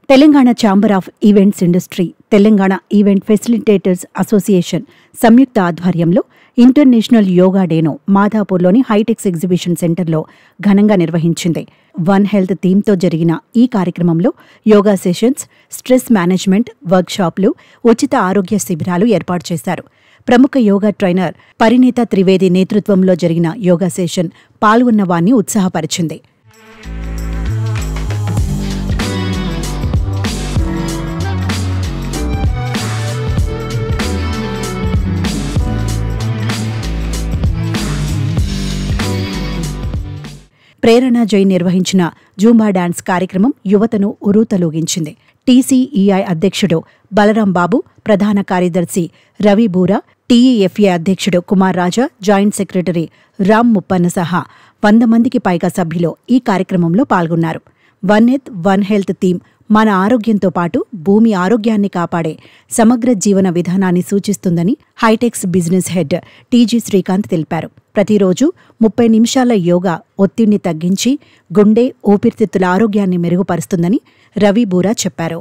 Telangana chamber of events industry, Telangana event facilitators association సంయుక్త ఆధ్వర్యంలో international yoga డేను మాధాపూర్లోని హైటెక్స్ ఎగ్జిబిషన్ సెంటర్లో ఘనంగా నిర్వహించింది. వన్ హెల్త్ థీమ్తో జరిగిన ఈ కార్యక్రమంలో యోగా సెషన్స్, స్ట్రెస్ మేనేజ్మెంట్ వర్క్షాప్లు, ఉచిత ఆరోగ్య శిబిరాలు ఏర్పాటు చేశారు. ప్రముఖ యోగా ట్రైనర్ పరిణీత త్రివేది నేతృత్వంలో జరిగిన యోగా సెషన్ పాల్గొన్న వారిని ఉత్సాహపరిచింది. ప్రేరణ జైన్ నిర్వహించిన జూంబా డాన్స్ కార్యక్రమం యువతను ఉరూతలూగించింది. టీసీఈఐ అధ్యక్షుడు బలరాం బాబు, ప్రధాన కార్యదర్శి రవి బూరా, టీఈఎఫ్ఏ అధ్యక్షుడు కుమార్ రాజా, జాయింట్ సెక్రటరీ రామ్ ముప్పన్న సహా 100 మందికి పైగా సభ్యులు ఈ కార్యక్రమంలో పాల్గొన్నారు. One earth one health theme మన ఆరోగ్యంతో పాటు భూమి ఆరోగ్యాన్ని కాపాడే సమగ్ర జీవన విధానాన్ని సూచిస్తుందని HITEX business head TG Srikanth తెలిపారు. ప్రతిరోజు 30 నిమిషాల యోగా ఒత్తిడిని తగ్గించి గుండె, ఊపిరితిత్తుల ఆరోగ్యాన్ని మెరుగుపరుస్తుందని రవి బూరా చెప్పారు.